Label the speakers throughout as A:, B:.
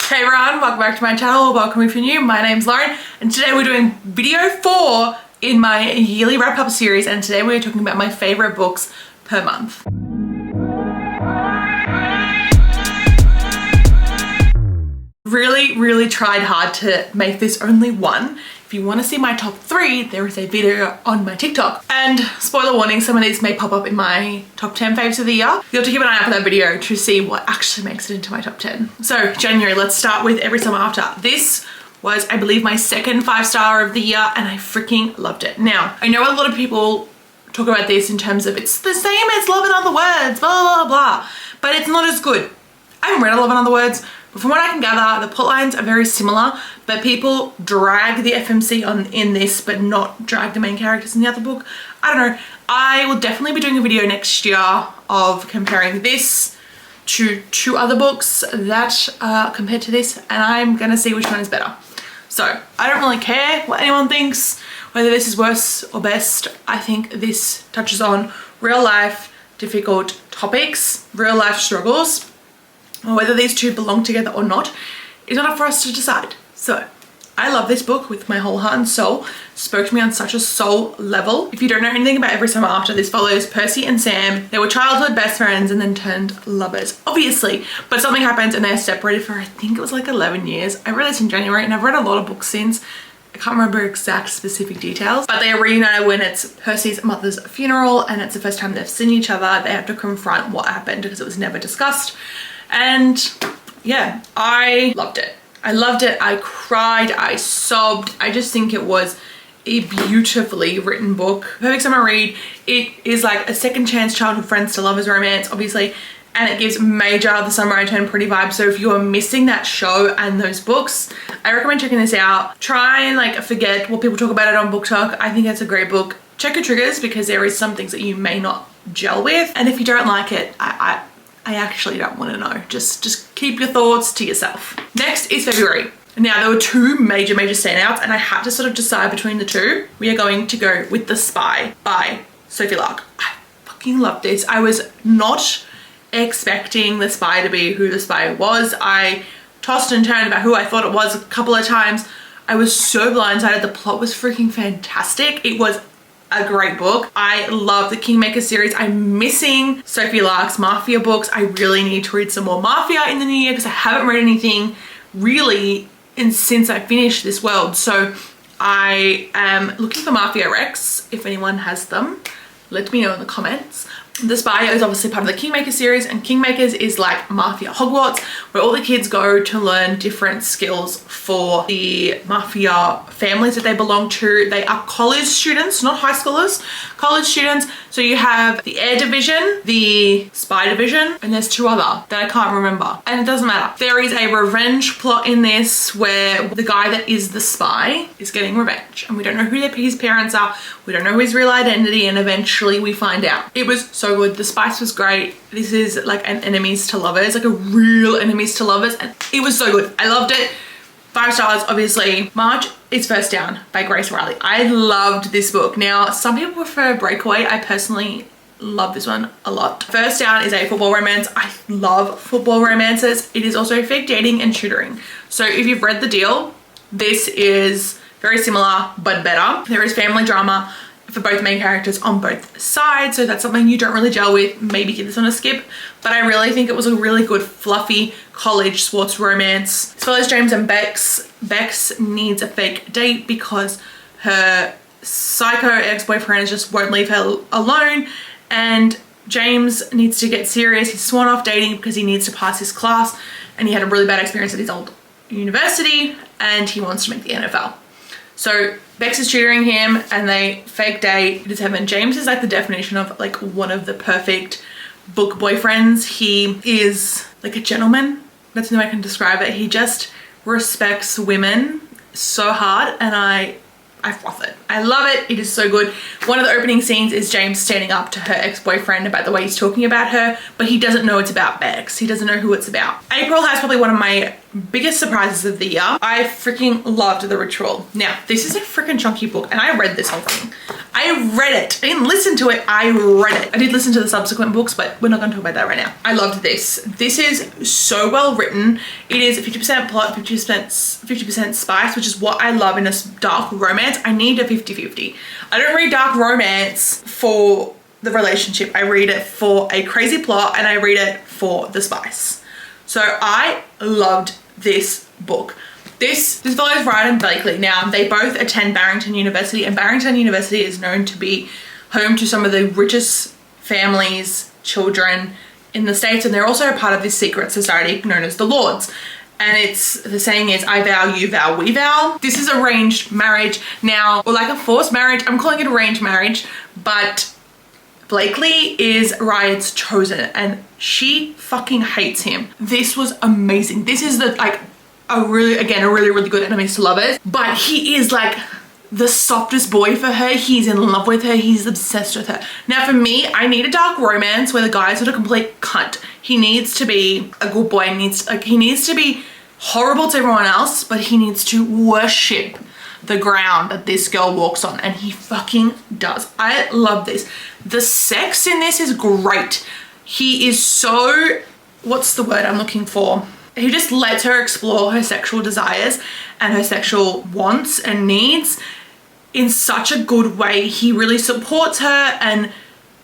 A: Hey everyone, welcome back to my channel, welcome if you're new. My name's Lauren and today we're doing video 4 in my yearly wrap up series, and today we're talking about my favorite books per month. Really tried hard to make this only one. If you want to see my top 3, there is a video on my TikTok. And spoiler warning, some of these may pop up in my top 10 faves of the year. You'll have to keep an eye out for that video to see what actually makes it into my top 10. So January, let's start with Every Summer After. This was, I believe, my second 5-star of the year and I freaking loved it. Now, I know a lot of people talk about this in terms of it's the same as Love in Other Words, blah, blah, blah, but it's not as good. I haven't read Love in Other Words, but from what I can gather, the plot lines are very similar, but people drag the FMC on in this, but not drag the main characters in the other book. I don't know. I will definitely be doing a video next year of comparing this to 2 other books that compared to this, and I'm gonna see which one is better. So I don't really care what anyone thinks, whether this is worse or best. I think this touches on real life difficult topics, real life struggles. Whether these two belong together or not is not up for us to decide. So I love this book with my whole heart and soul. It spoke to me on such a soul level. If you don't know anything about Every Summer After, this follows Percy and Sam. They were childhood best friends and then turned lovers, obviously, but something happens and they're separated for, I think it was like 11 years. I read this in January and I've read a lot of books since. I can't remember exact specific details, but they are reunited when it's Percy's mother's funeral and it's the first time they've seen each other. They have to confront what happened because it was never discussed. And yeah, I loved it. I loved it. I cried, I sobbed. I just think it was a beautifully written book. Perfect summer read. It is like a second chance childhood friends to lovers romance, obviously, and it gives major The Summer I Turned Pretty vibes. So if you are missing that show and those books, I recommend checking this out. Try and like forget what people talk about it on Book Talk. I think it's a great book. Check your triggers because there is some things that you may not gel with. And if you don't like it, I actually don't want to know. Just keep your thoughts to yourself. Next is February. Now there were 2 major standouts and I had to sort of decide between the 2. We are going to go with The Spy by Sophie Lark. I fucking loved this. I was not expecting The Spy to be who The Spy was. I tossed and turned about who I thought it was a couple of times. I was so blindsided. The plot was freaking fantastic. It was a great book. I love the Kingmaker series. I'm missing Sophie Lark's Mafia books. I really need to read some more Mafia in the new year because I haven't read anything really since I finished this world. So I am looking for Mafia Rex. If anyone has them, let me know in the comments. The Spy is obviously part of the Kingmaker series, and Kingmakers is like Mafia Hogwarts, where all the kids go to learn different skills for the Mafia families that they belong to. They are college students, not high schoolers, college students. So you have the Air Division, the Spy Division, and there's 2 other that I can't remember. And it doesn't matter. There is a revenge plot in this where the guy that is the spy is getting revenge. And we don't know who his parents are. We don't know his real identity, and eventually we find out. It was so good. The spice was great. This is like an enemies to lovers, like a real enemies to lovers, and it was so good. I loved it. 5 stars, obviously. March is First Down by Grace Riley. I loved this book. Now, some people prefer Breakaway. I personally love this one a lot. First Down is a football romance. I love football romances. It is also fake dating and tutoring. So if you've read The Deal, this is very similar but better. There is family drama for both main characters on both sides, so that's something you don't really gel with, maybe give this one a skip. But I really think it was a really good fluffy college sports romance. As well as James and Bex. Bex needs a fake date because her psycho ex-boyfriend just won't leave her alone, and James needs to get serious. He's sworn off dating because he needs to pass his class, and he had a really bad experience at his old university and he wants to make the NFL. So Bex is tutoring him and they fake date. It is heaven. James is like the definition of like one of the perfect book boyfriends. He is like a gentleman. That's the way I can describe it. He just respects women so hard, and I froth it. I love it. It is so good. One of the opening scenes is James standing up to her ex-boyfriend about the way he's talking about her, but he doesn't know it's about Bex. He doesn't know who it's about. April has probably one of my biggest surprises of the year. I freaking loved The Ritual. Now, this is a freaking chunky book and I read this whole thing. I read it. I didn't listen to it, I read it. I did listen to the subsequent books, but we're not going to talk about that right now. I loved this. This is so well written. It is 50% plot, 50% spice, which is what I love in a dark romance. I need a 50-50. I don't read dark romance for the relationship. I read it for a crazy plot and I read it for the spice. So I loved this book. This follows Ryan and Blakely. Now, they both attend Barrington University, and Barrington University is known to be home to some of the richest families, children in the States, and they're also a part of this secret society known as the Lords. And it's, the saying is, I vow, you vow, we vow. This is arranged marriage now, or like a forced marriage. I'm calling it arranged marriage, but Blakely is Ryan's chosen and she fucking hates him. This was amazing. This is the, like, a really good enemies to lovers, but he is like the softest boy for her. He's in love with her. He's obsessed with her. Now for me, I need a dark romance where the guy's not a complete cunt. He needs to be a good boy. He needs to be horrible to everyone else, but he needs to worship the ground that this girl walks on, and he fucking does. I love this. The sex in this is great. He is so, what's the word I'm looking for? He just lets her explore her sexual desires and her sexual wants and needs in such a good way. He really supports her and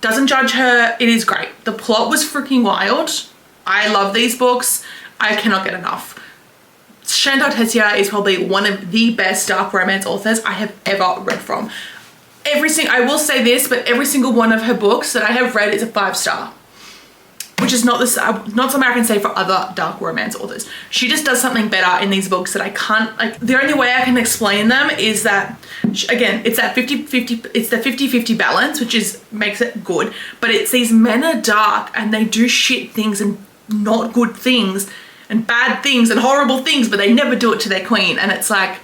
A: doesn't judge her. It is great. The plot was freaking wild. I love these books. I cannot get enough. Chantal Tessier is probably one of the best dark romance authors I have ever read from. I will say this, but every single one of her books that I have read is a 5-star, which is not something I can say for other dark romance authors. She just does something better in these books that I can't, like, the only way I can explain them is that, again, it's that 50-50, it's the 50-50 balance, which makes it good, but it's these men are dark and they do shit things and not good things and bad things and horrible things, but they never do it to their queen. And it's like,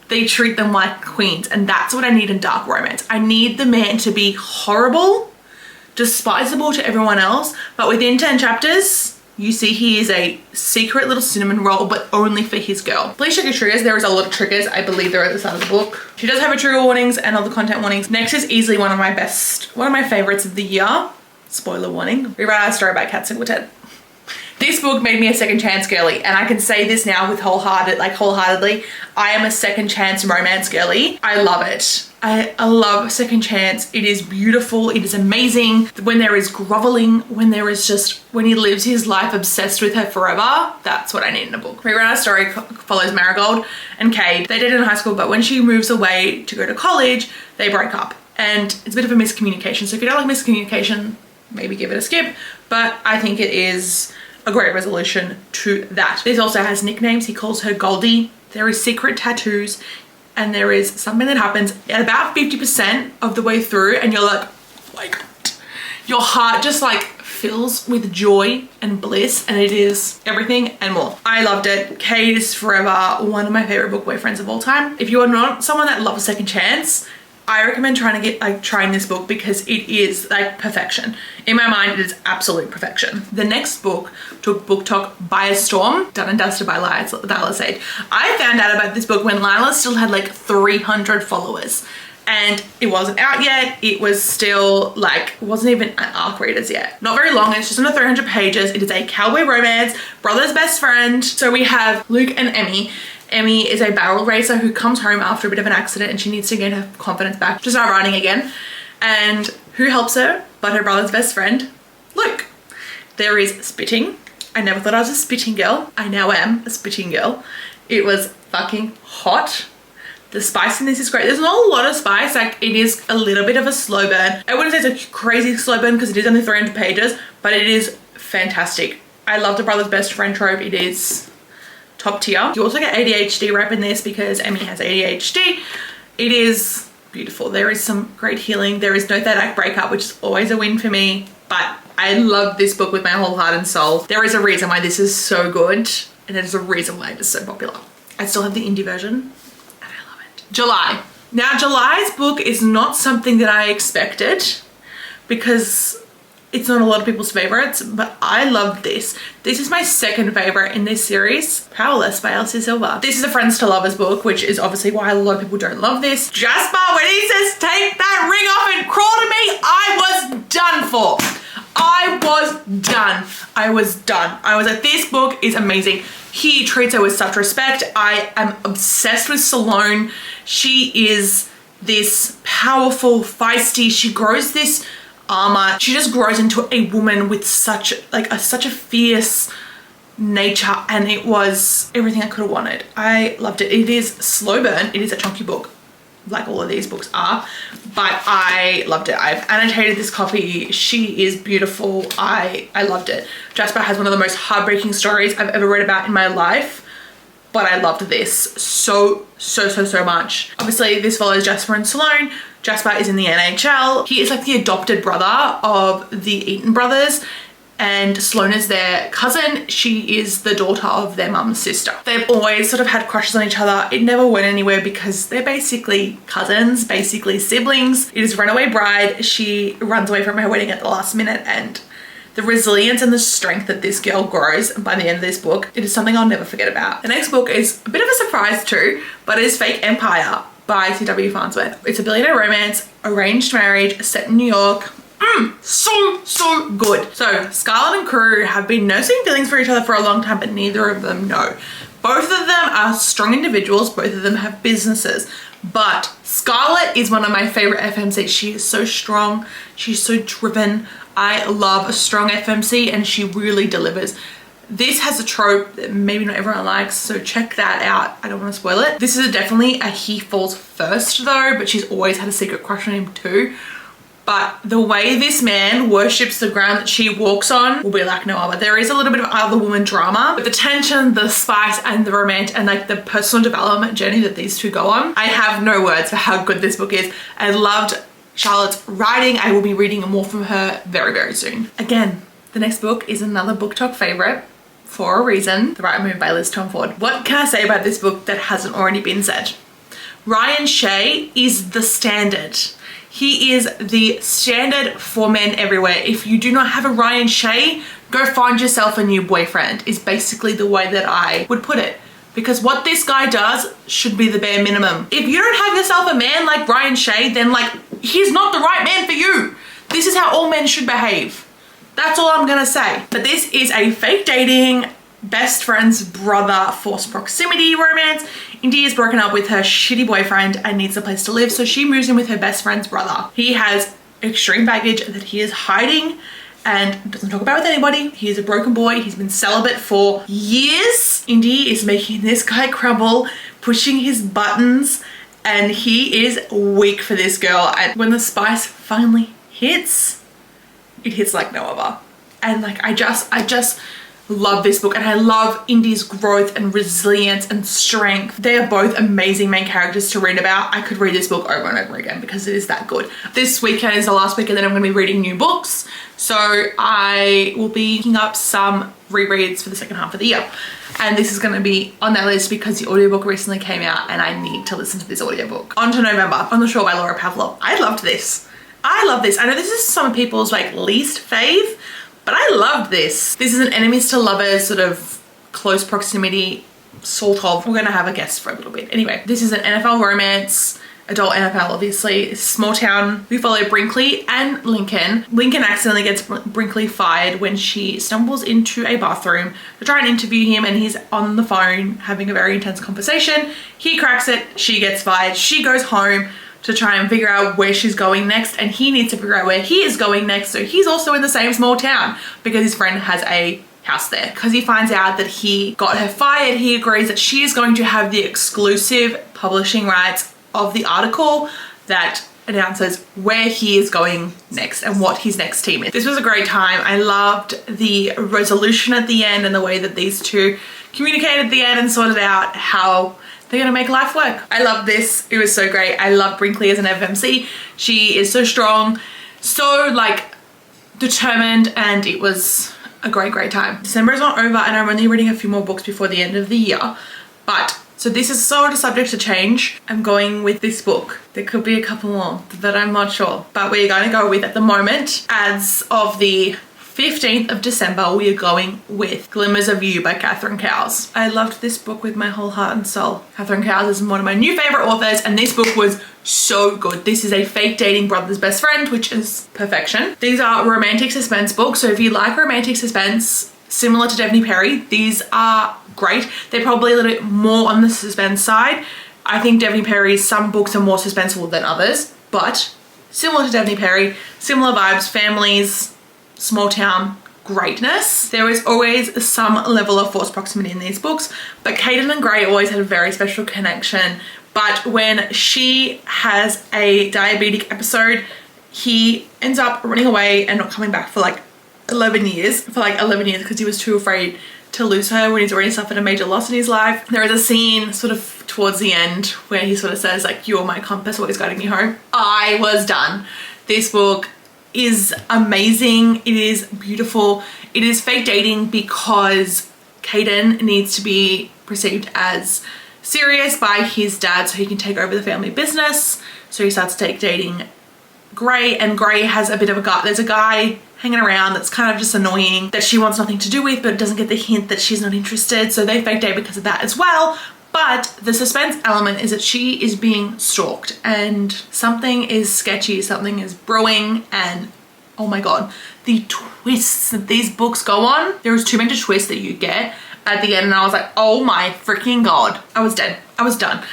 A: they treat them like queens. And that's what I need in dark romance. I need the man to be horrible, despisable to everyone else, but within 10 chapters, you see he is a secret little cinnamon roll, but only for his girl. Please check your triggers. There is a lot of triggers. I believe they're at the start of the book. She does have her trigger warnings and all the content warnings. Next is easily one of my favorites of the year. Spoiler warning. Rewrite Our Story by Kat Singleton. This book made me a second chance girly, and I can say this now with wholeheartedly, I am a second chance romance girly. I love it. I love second chance. It is beautiful. It is amazing. When there is groveling, when he lives his life obsessed with her forever, that's what I need in a book. Rewrite Our Story follows Marigold and Cade. They dated in high school, but when she moves away to go to college, they break up. And it's a bit of a miscommunication. So if you don't like miscommunication, maybe give it a skip, but I think it is a great resolution to that. This also has nicknames. He calls her Goldie. There is secret tattoos, and there is something that happens at about 50% of the way through, and you're like, oh my God. Your heart just like fills with joy and bliss, and it is everything and more. I loved it. Cade is forever one of my favorite book boyfriends of all time. If you are not someone that loves second chance, I recommend trying this book because it is like perfection. In my mind, it is absolute perfection. The next book took BookTok by a storm, done and dusted by Lila Sage. I found out about this book when Lila still had like 300 followers, and it wasn't out yet. It was still like, it wasn't even at ARC readers yet. Not very long, it's just under 300 pages. It is a cowboy romance, brother's best friend. So we have Luke and Emmy. Emmy is a barrel racer who comes home after a bit of an accident and she needs to gain her confidence back to start riding again. And who helps her but her brother's best friend, Luke. There is spitting. I never thought I was a spitting girl. I now am a spitting girl. It was fucking hot. The spice in this is great. There's not a lot of spice. Like, it is a little bit of a slow burn. I wouldn't say it's a crazy slow burn because it is only 300 pages, but it is fantastic. I love the brother's best friend trope. It is top tier. You also get ADHD rep in this because Emmy has ADHD. It is beautiful. There is some great healing. There is no third act breakup, which is always a win for me, but I love this book with my whole heart and soul. There is a reason why this is so good, and there's a reason why it is so popular. I still have the indie version and I love it. July. Now, July's book is not something that I expected because It's not a lot of people's favorites, but I loved this. This is my second favorite in this series, Powerless by Elsie Silver. This is a Friends to Lovers book, which is obviously why a lot of people don't love this. Jasper, when he says take that ring off and crawl to me, I was done for. I was done. I was done. I was like, this book is amazing. He treats her with such respect. I am obsessed with Salome. She is this powerful, feisty, she grows this armor. She just grows into a woman with such a fierce nature, and it was everything I could have wanted. I loved it. It is slow burn. It is a chunky book, like all of these books are, but I loved it. I've annotated this copy. She is beautiful. I loved it. Jasper has one of the most heartbreaking stories I've ever read about in my life, but I loved this so much. Obviously, this follows Jasper and Salome. Jasper is in the NHL. He is like the adopted brother of the Eaton brothers, and Sloane is their cousin. She is the daughter of their mum's sister. They've always sort of had crushes on each other. It never went anywhere because they're basically cousins, basically siblings. It is Runaway Bride. She runs away from her wedding at the last minute, and the resilience and the strength that this girl grows by the end of this book, it is something I'll never forget about. The next book is a bit of a surprise too, but it is Fake Empire by C.W. Farnsworth. It's a billionaire romance, arranged marriage, set in New York. So good. So Scarlett and Crew have been nursing feelings for each other for a long time, but neither of them know. Both of them are strong individuals. Both of them have businesses. But Scarlett is one of my favorite FMCs. She is so strong. She's so driven. I love a strong FMC, and she really delivers. This has a trope that maybe not everyone likes, so check that out. I don't want to spoil it. This is definitely a he falls first though, but she's always had a secret crush on him too. But the way this man worships the ground that she walks on will be like no other. There is a little bit of other woman drama, but the tension, the spice, and the romance, and like the personal development journey that these two go on, I have no words for how good this book is. I loved Charlotte's writing. I will be reading more from her very soon. Again, the next book is another BookTok favorite for a reason. The Right Move by Liz Tomford. What can I say about this book that hasn't already been said? Ryan Shea is the standard. He is the standard for men everywhere. If you do not have a Ryan Shea, go find yourself a new boyfriend, is basically the way that I would put it. Because what this guy does should be the bare minimum. If you don't have yourself a man like Ryan Shea, then like, he's not the right man for you. This is how all men should behave. That's all I'm gonna say. But this is a fake dating, best friend's brother forced proximity romance. Indy is broken up with her shitty boyfriend and needs a place to live, so she moves in with her best friend's brother. He has extreme baggage that he is hiding and doesn't talk about with anybody. He is a broken boy. He's been celibate for years. Indy is making this guy crumble, pushing his buttons, and he is weak for this girl. And when the spice finally hits, it hits like no other. And like, I just love this book, and I love Indy's growth and resilience and strength. They are both amazing main characters to read about. I could read this book over and over again because it is that good. This weekend is the last weekend that I'm going to be reading new books, so I will be picking up some rereads for the second half of the year, and this is going to be on that list because the audiobook recently came out and I need to listen to this audiobook. On to November, On the Shore by Laura Pavlov. I loved this. I love this. I know this is some people's like least fave, but I loved this. This is an enemies to lovers sort of close proximity, sort of. We're gonna have a guest for a little bit. Anyway, this is an NFL romance, adult NFL obviously. It's a small town. We follow Brinkley and Lincoln. Lincoln accidentally gets Brinkley fired when she stumbles into a bathroom to try and interview him, and he's on the phone having a very intense conversation. He cracks it, she gets fired. She goes home to try and figure out where she's going next, and he needs to figure out where he is going next, so he's also in the same small town because his friend has a house there. Because he finds out that he got her fired, he agrees that she is going to have the exclusive publishing rights of the article that announces where he is going next and what his next team is. This was a great time. I loved the resolution at the end and the way that these two communicated at the end and sorted out how they're gonna make life work. I love this. It was so great. I love Brinkley as an FMC. She is so strong, so like determined, and it was a great time. December is not over and I'm only reading a few more books before the end of the year, but So this is sort of subject to change. I'm going with this book. There could be a couple more, but I'm not sure. But we're going to go with, at the moment, as of the 15th of December, we are going with Glimmers of You by Catherine Cowles. I loved this book with my whole heart and soul. Catherine Cowles is one of my new favorite authors, and this book was so good. This is a fake dating brother's best friend, which is perfection. These are romantic suspense books, so if you like romantic suspense, similar to Devney Perry, these are great. They're probably a little bit more on the suspense side. I think Devney Perry's some books are more suspenseful than others, but similar to Devney Perry, similar vibes, families, small town greatness. There is always some level of forced proximity in these books, but Caden and Gray always had a very special connection. But when she has a diabetic episode, he ends up running away and not coming back for like 11 years because he was too afraid to lose her when he's already suffered a major loss in his life. There is a scene sort of towards the end where he sort of says like, "You're my compass, always guiding me home." I was done. This book is amazing. It is beautiful. It is fake dating because Caden needs to be perceived as serious by his dad so he can take over the family business. So he starts dating Gray, and Gray has a bit of a guy. There's a guy hanging around that's kind of just annoying that she wants nothing to do with, but doesn't get the hint that she's not interested. So they fake date because of that as well. But the suspense element is that she is being stalked and something is sketchy, something is brewing, and oh my god, the twists that these books go on. There was too many twists that you get at the end, and I was like, oh my freaking god. I was dead. I was done.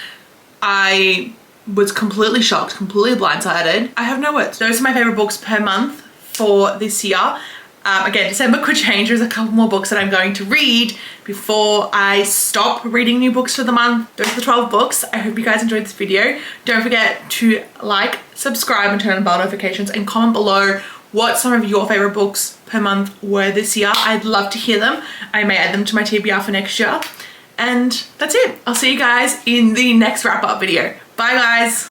A: I was completely shocked, completely blindsided. I have no words. Those are my favorite books per month for this year. Again, December could change. There's a couple more books that I'm going to read before I stop reading new books for the month. Those are the 12 books. I hope you guys enjoyed this video. Don't forget to like, subscribe, and turn on bell notifications, and comment below what some of your favorite books per month were this year. I'd love to hear them. I may add them to my TBR for next year. And that's it. I'll see you guys in the next wrap up video. Bye guys.